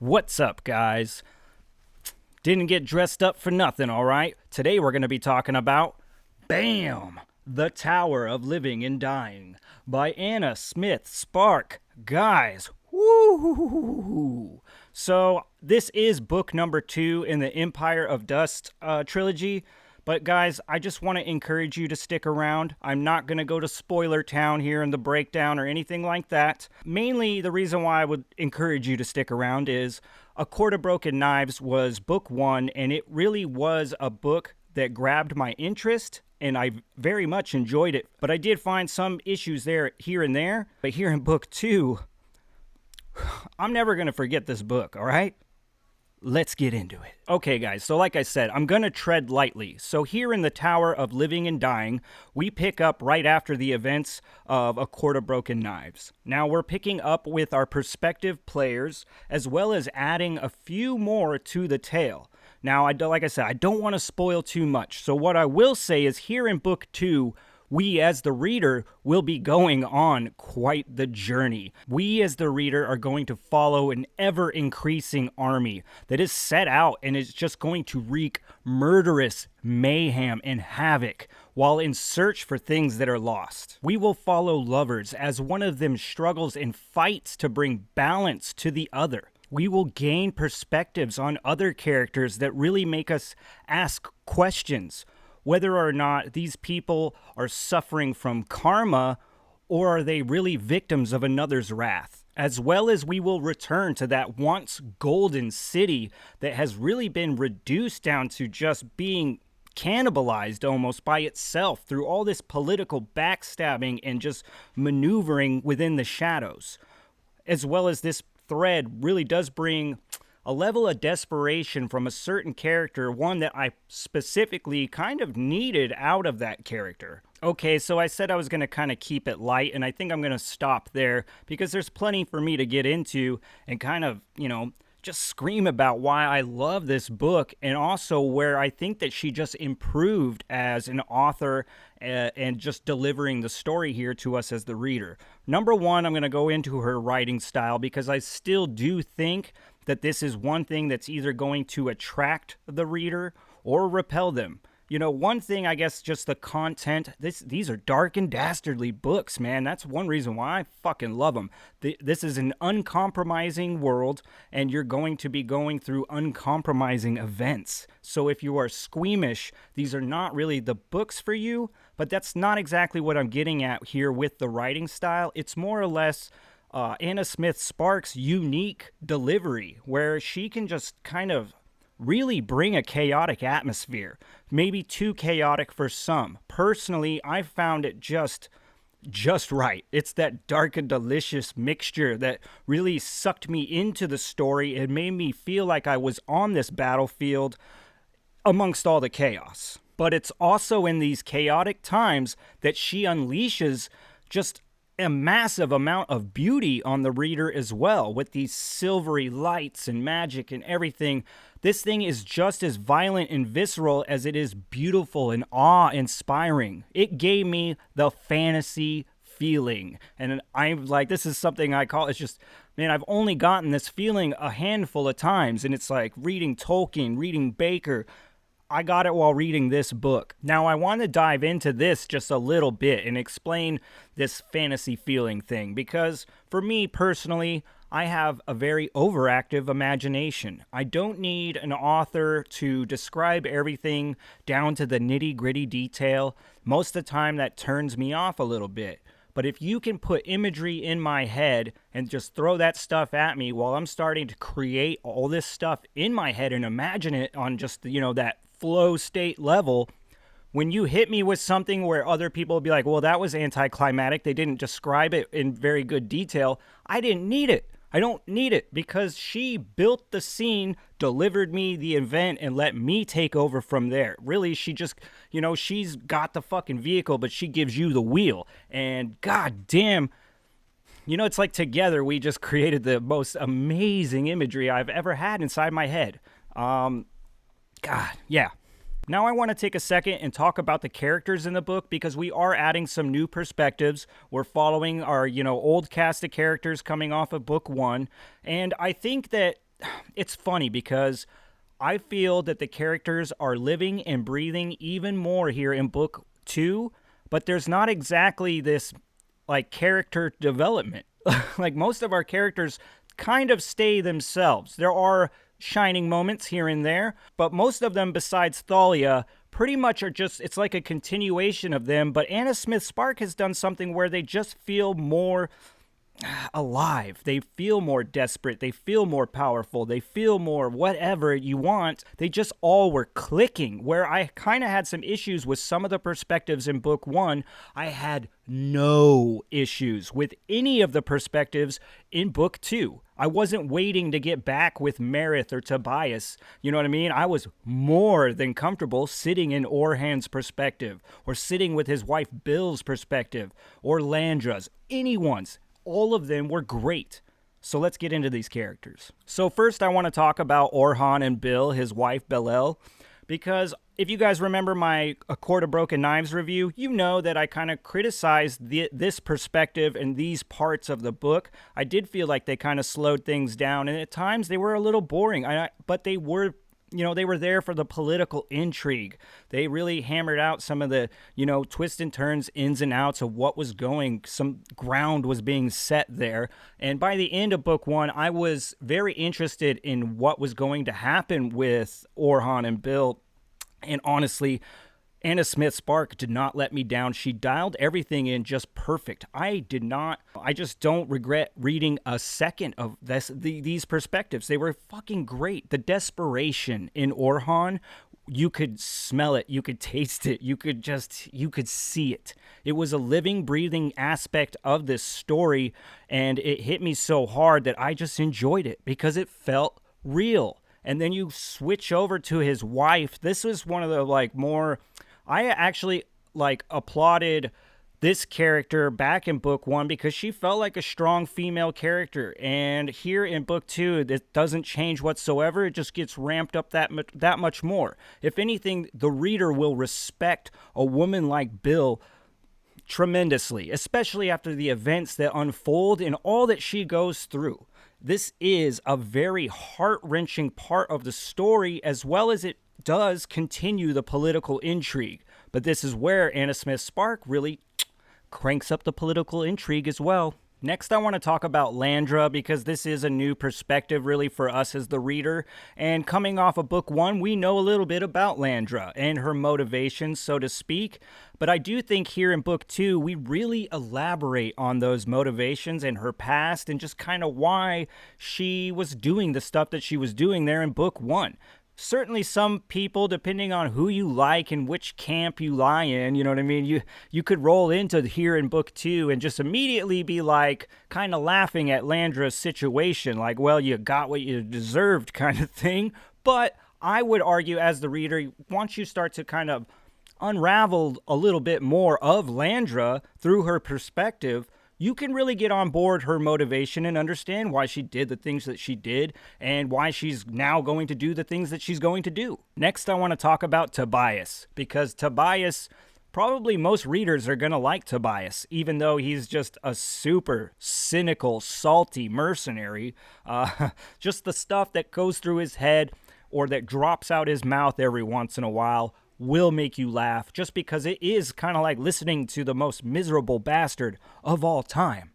What's up, guys? Didn't get dressed up for nothing, alright? Today we're going to be talking about BAM! The Tower of Living and Dying by Anna Smith Spark. Guys, woo! So, this is book number 2 in the Empire of Dust trilogy. But guys, I just want to encourage you to stick around. I'm not going to go to spoiler town here in the breakdown or anything like that. Mainly, the reason why I would encourage you to stick around is A Court of Broken Knives was book 1, and it really was a book that grabbed my interest, and I very much enjoyed it. But I did find some issues there, here and there. But here in book 2, I'm never going to forget this book, all right? Let's get into it. Okay, guys, so like I said, I'm going to tread lightly. So here in the Tower of Living and Dying, we pick up right after the events of A Court of Broken Knives. Now, we're picking up with our prospective players, as well as adding a few more to the tale. Now, like I said, I don't want to spoil too much. So what I will say is here in Book 2, we as the reader will be going on quite the journey. We as the reader are going to follow an ever-increasing army that is set out and is just going to wreak murderous mayhem and havoc while in search for things that are lost. We will follow lovers as one of them struggles and fights to bring balance to the other. We will gain perspectives on other characters that really make us ask questions, whether or not these people are suffering from karma or are they really victims of another's wrath. As well as we will return to that once golden city that has really been reduced down to just being cannibalized almost by itself through all this political backstabbing and just maneuvering within the shadows. As well as this thread really does bring a level of desperation from a certain character, one that I specifically kind of needed out of that character. Okay, so I said I was going to kind of keep it light, and I think I'm going to stop there because there's plenty for me to get into and kind of, just scream about why I love this book, and also where I think that she just improved as an author and just delivering the story here to us as the reader. Number one, I'm going to go into her writing style because I still do think that this is one thing that's either going to attract the reader or repel them. One thing, I guess, just the content. These are dark and dastardly books, man. That's one reason why I fucking love them. This is an uncompromising world, and you're going to be going through uncompromising events. So if you are squeamish, these are not really the books for you, but that's not exactly what I'm getting at here with the writing style. It's more or less Anna Smith Spark's unique delivery, where she can just kind of really bring a chaotic atmosphere, maybe too chaotic for some. Personally, I found it just right. It's that dark and delicious mixture that really sucked me into the story and made me feel like I was on this battlefield amongst all the chaos. But it's also in these chaotic times that she unleashes just a massive amount of beauty on the reader as well, with these silvery lights and magic and everything. This thing is just as violent and visceral as it is beautiful and awe-inspiring. It gave me the fantasy feeling. And I'm like, this is something I call, it's just, man, I've only gotten this feeling a handful of times. And it's like reading Tolkien, reading Baker. I got it while reading this book. Now, I want to dive into this just a little bit and explain this fantasy feeling thing, because for me personally, I have a very overactive imagination. I don't need an author to describe everything down to the nitty-gritty detail. Most of the time, that turns me off a little bit. But if you can put imagery in my head and just throw that stuff at me while I'm starting to create all this stuff in my head and imagine it on just, that flow state level, when you hit me with something where other people will be like, well, that was anticlimactic, they didn't describe it in very good detail, I didn't need it. I don't need it because she built the scene, delivered me the event, and let me take over from there. Really, she just, she's got the fucking vehicle, but she gives you the wheel. And god damn, it's like together we just created the most amazing imagery I've ever had inside my head. God, yeah. Now I want to take a second and talk about the characters in the book because we are adding some new perspectives. We're following our, old cast of characters coming off of book 1. And I think that it's funny because I feel that the characters are living and breathing even more here in book 2, but there's not exactly this like character development. Like most of our characters kind of stay themselves. There are shining moments here and there, but most of them besides Thalia pretty much are just, it's like a continuation of them. But Anna Smith Spark has done something where they just feel more alive. They feel more desperate. They feel more powerful. They feel more whatever you want. They just all were clicking. Where I kind of had some issues with some of the perspectives in book 1, I had no issues with any of the perspectives in book 2. I wasn't waiting to get back with Marith or Tobias. You know what I mean? I was more than comfortable sitting in Orhan's perspective, or sitting with his wife Bill's perspective, or Landra's, anyone's. All of them were great. So let's get into these characters. So first I want to talk about Orhan and Bill, his wife Bellel, because if you guys remember my A Court of Broken Knives review, you know that I kind of criticized this perspective and these parts of the book. I did feel like they kind of slowed things down, and at times they were a little boring, but they were, they were there for the political intrigue. They really hammered out some of the, twists and turns, ins and outs of what was going. Some ground was being set there. And by the end of book 1, I was very interested in what was going to happen with Orhan and Bill. And honestly, Anna Smith Spark did not let me down. She dialed everything in just perfect. I just don't regret reading a second of these perspectives. They were fucking great. The desperation in Orhan, you could smell it, you could taste it, you could see it. It was a living, breathing aspect of this story, and it hit me so hard that I just enjoyed it because it felt real. And then you switch over to his wife. This was one of the more... I actually applauded this character back in book 1 because she felt like a strong female character. And here in book 2, it doesn't change whatsoever. It just gets ramped up that much more. If anything, the reader will respect a woman like Bill tremendously, especially after the events that unfold and all that she goes through. This is a very heart-wrenching part of the story, as well as it does continue the political intrigue. But this is where Anna Smith Spark really cranks up the political intrigue as well. Next, I want to talk about Landra, because this is a new perspective really for us as the reader. And coming off of book 1, we know a little bit about Landra and her motivations, so to speak. But I do think here in book 2, we really elaborate on those motivations and her past and just kind of why she was doing the stuff that she was doing there in book 1. Certainly some people, depending on who you like and which camp you lie in, you know what I mean? You could roll into here in book 2 and just immediately be kind of laughing at Landra's situation, well, you got what you deserved kind of thing. But I would argue as the reader, once you start to kind of unravel a little bit more of Landra through her perspective, you can really get on board her motivation and understand why she did the things that she did and why she's now going to do the things that she's going to do. Next, I want to talk about Tobias, because Tobias, probably most readers are going to like Tobias, even though he's just a super cynical, salty mercenary. Just the stuff that goes through his head or that drops out his mouth every once in a while will make you laugh, just because it is kind of like listening to the most miserable bastard of all time.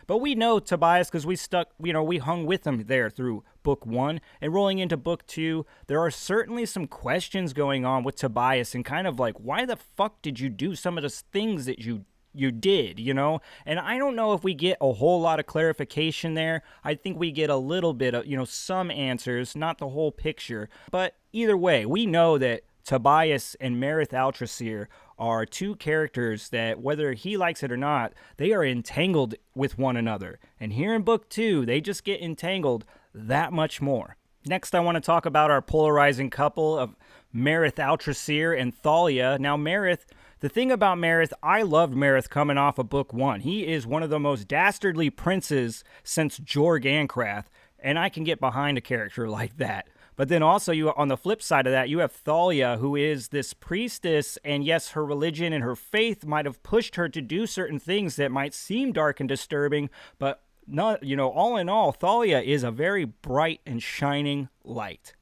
But we know Tobias because we hung with him there through book 1, and rolling into book 2, there are certainly some questions going on with Tobias and kind of why the fuck did you do some of the things that you did, And I don't know if we get a whole lot of clarification there. I think we get a little bit of, some answers, not the whole picture. But either way, we know that Tobias and Marith Altrasir are two characters that, whether he likes it or not, they are entangled with one another. And here in book 2, they just get entangled that much more. Next, I want to talk about our polarizing couple of Marith Altrasir and Thalia. Now, Marith, the thing about Marith, I loved Marith coming off of book 1. He is one of the most dastardly princes since Jorg Ankrath, and I can get behind a character like that. But then also, on the flip side of that, you have Thalia, who is this priestess, and yes, her religion and her faith might have pushed her to do certain things that might seem dark and disturbing, but not, all in all, Thalia is a very bright and shining light.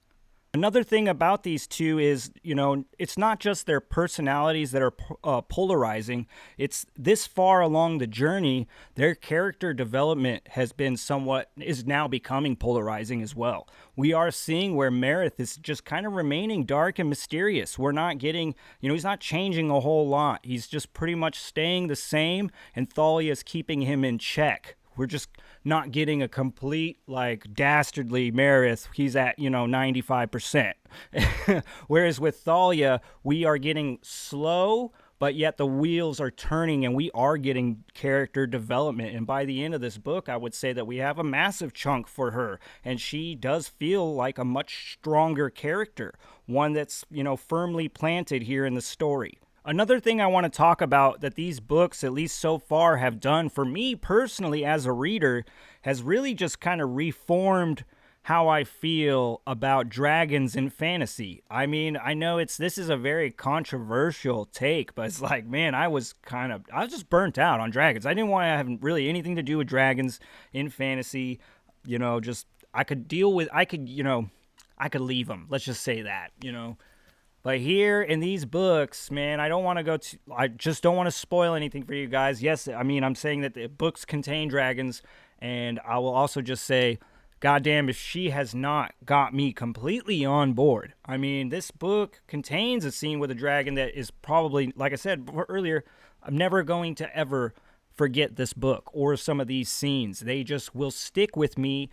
Another thing about these two is, it's not just their personalities that are polarizing. It's this far along the journey, their character development is now becoming polarizing as well. We are seeing where Marith is just kind of remaining dark and mysterious. We're not getting, he's not changing a whole lot. He's just pretty much staying the same, and Thalia is keeping him in check. We're just not getting a complete, dastardly Marith. He's at, 95%. Whereas with Thalia, we are getting slow, but yet the wheels are turning and we are getting character development. And by the end of this book, I would say that we have a massive chunk for her. And she does feel like a much stronger character, one that's, firmly planted here in the story. Another thing I want to talk about that these books, at least so far, have done for me personally as a reader, has really just kind of reformed how I feel about dragons in fantasy. I mean, I know this is a very controversial take, but it's like, man, I was just burnt out on dragons. I didn't want to have really anything to do with dragons in fantasy. I could leave them. Let's just say that, But here in these books, man, I just don't want to spoil anything for you guys. Yes, I mean, I'm saying that the books contain dragons, and I will also just say, goddamn, if she has not got me completely on board. I mean, this book contains a scene with a dragon that is probably, like I said earlier, I'm never going to ever forget this book or some of these scenes. They just will stick with me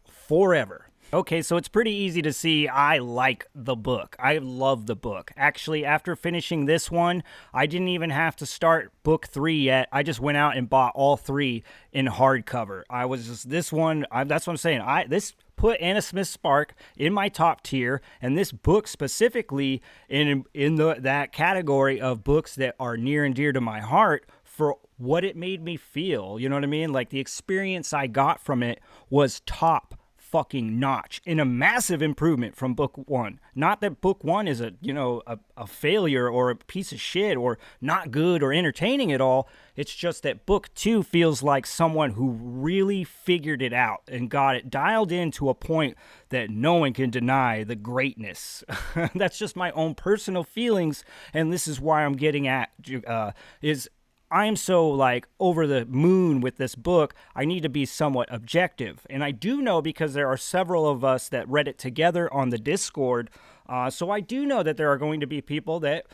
forever. Okay, so it's pretty easy to see I like the book. I love the book. Actually, after finishing this one, I didn't even have to start book 3 yet. I just went out and bought all 3 in hardcover. That's what I'm saying. This put Anna Smith Spark in my top tier, and this book specifically in that category of books that are near and dear to my heart for what it made me feel. You know what I mean? Like, the experience I got from it was top fucking notch, in a massive improvement from book 1. Not that book 1 is a failure or a piece of shit or not good or entertaining at all. It's just that book 2 feels like someone who really figured it out and got it dialed in to a point that no one can deny the greatness. That's just my own personal feelings, and this is why I'm getting at I'm so over the moon with this book. I need to be somewhat objective. And I do know, because there are several of us that read it together on the Discord, so I do know that there are going to be people that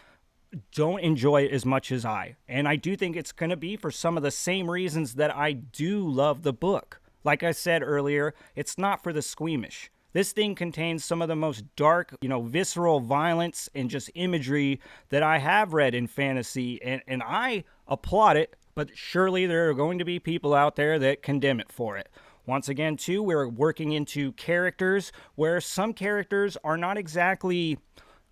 don't enjoy it as much as I. And I do think it's going to be for some of the same reasons that I do love the book. Like I said earlier, it's not for the squeamish. This thing contains some of the most dark, visceral violence and just imagery that I have read in fantasy, and I applaud it, but surely there are going to be people out there that condemn it for it. Once again, too, we're working into characters where some characters are not exactly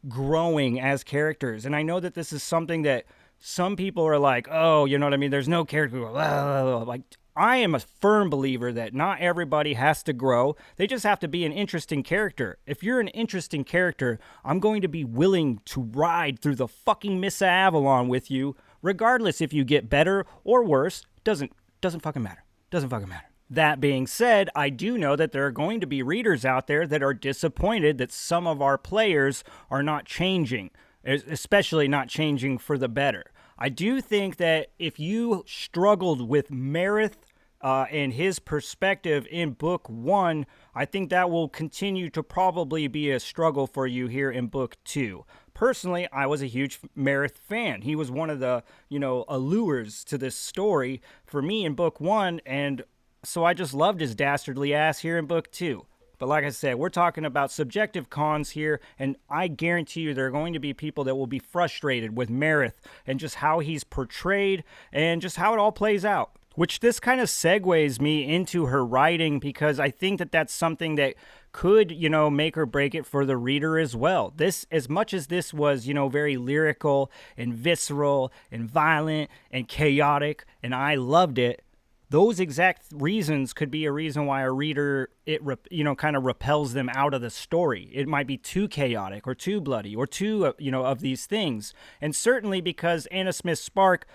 growing as characters, and I know that this is something that some people are like, oh, you know what I mean, there's no character, like, I am a firm believer that not everybody has to grow. They just have to be an interesting character. If you're an interesting character, I'm going to be willing to ride through the fucking Miss Avalon with you, regardless if you get better or worse. Doesn't fucking matter. Doesn't fucking matter. That being said, I do know that there are going to be readers out there that are disappointed that some of our players are not changing, especially not changing for the better. I do think that if you struggled with Marith and his perspective in book 1, I think that will continue to probably be a struggle for you here in book 2. Personally, I was a huge Marith fan. He was one of the, allures to this story for me in book 1, and so I just loved his dastardly ass here in book 2. But like I said, we're talking about subjective cons here, and I guarantee you there are going to be people that will be frustrated with Marith and just how he's portrayed and just how it all plays out. Which this kind of segues me into her writing, because I think that that's something that could, make or break it for the reader as well. This, as much as this was, very lyrical and visceral and violent and chaotic, and I loved it, those exact reasons could be a reason why a reader, kind of repels them out of the story. It might be too chaotic or too bloody or too, of these things. And certainly because Anna Smith Spark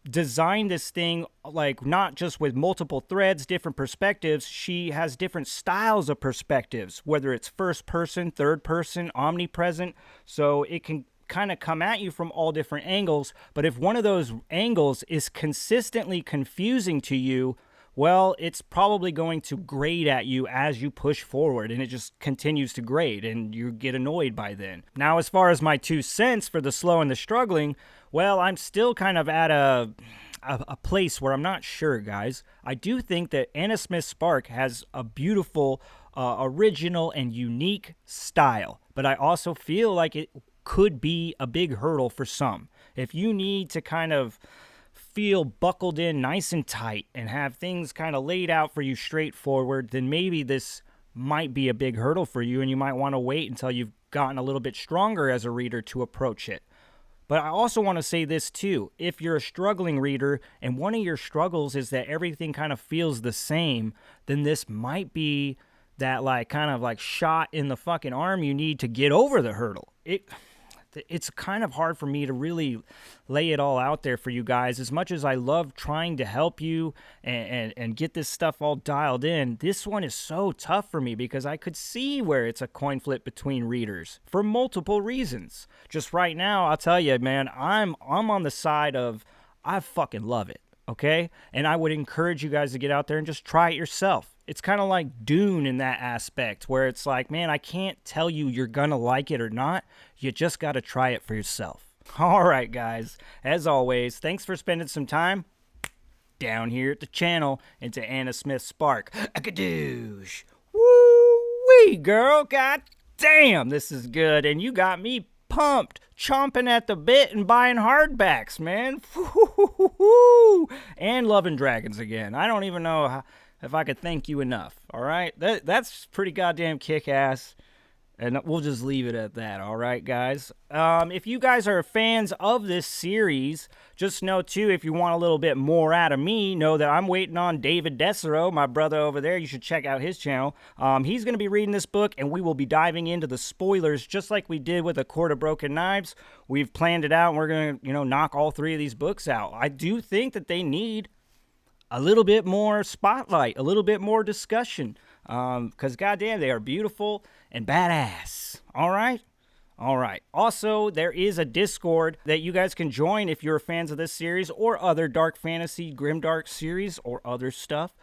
designed this thing like not just with multiple threads, different perspectives. She has different styles of perspectives, whether it's first person, third person, omnipresent. So it can kind of come at you from all different angles. But if one of those angles is consistently confusing to you, well, it's probably going to grade at you as you push forward, and it just continues to grade, and you get annoyed by then. Now, as far as my 2 cents for the slow and the struggling, well, I'm still kind of at a place where I'm not sure, guys. I do think that Anna Smith Spark has a beautiful, original, and unique style, but I also feel like it could be a big hurdle for some. If you need to kind of feel buckled in nice and tight and have things kind of laid out for you straightforward, then maybe this might be a big hurdle for you, and you might want to wait until you've gotten a little bit stronger as a reader to approach it. But I also want to say this too. If you're a struggling reader and one of your struggles is that everything kind of feels the same, then this might be that like kind of like shot in the fucking arm you need to get over the hurdle. It's kind of hard for me to really lay it all out there for you guys. As much as I love trying to help you and get this stuff all dialed in, this one is so tough for me because I could see where it's a coin flip between readers for multiple reasons. Just right now, I'll tell you, man, I'm on the side of I fucking love it, okay? And I would encourage you guys to get out there and just try it yourself. It's kind of like Dune in that aspect where it's like, man, I can't tell you you're going to like it or not. You just got to try it for yourself. All right, guys. As always, thanks for spending some time down here at the channel into Anna Smith Spark. A-kadoosh. Woo-wee, girl. God damn, this is good. And you got me pumped, chomping at the bit and buying hardbacks, man. And loving dragons again. I don't even know if I could thank you enough, all right? That's pretty goddamn kick-ass, and we'll just leave it at that, all right, guys? If you guys are fans of this series, just know, too, if you want a little bit more out of me, know that I'm waiting on David Desero, my brother over there. You should check out his channel. He's going to be reading this book, and we will be diving into the spoilers just like we did with A Court of Broken Knives. We've planned it out, and we're going to, knock all 3 of these books out. I do think that they need a little bit more spotlight, a little bit more discussion, because goddamn, they are beautiful and badass. All right? All right. Also, there is a Discord that you guys can join if you're fans of this series or other dark fantasy, grimdark series or other stuff.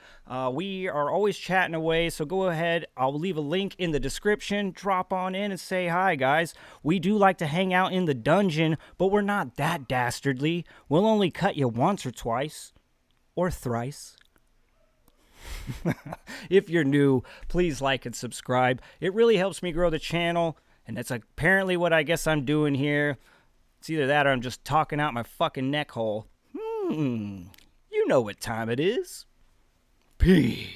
We are always chatting away, so go ahead. I'll leave a link in the description. Drop on in and say hi, guys. We do like to hang out in the dungeon, but we're not that dastardly. We'll only cut you once or twice. Or thrice. If you're new, please like and subscribe. It really helps me grow the channel, and that's apparently what I guess I'm doing here. It's either that or I'm just talking out my fucking neck hole. You know what time it is. Peace.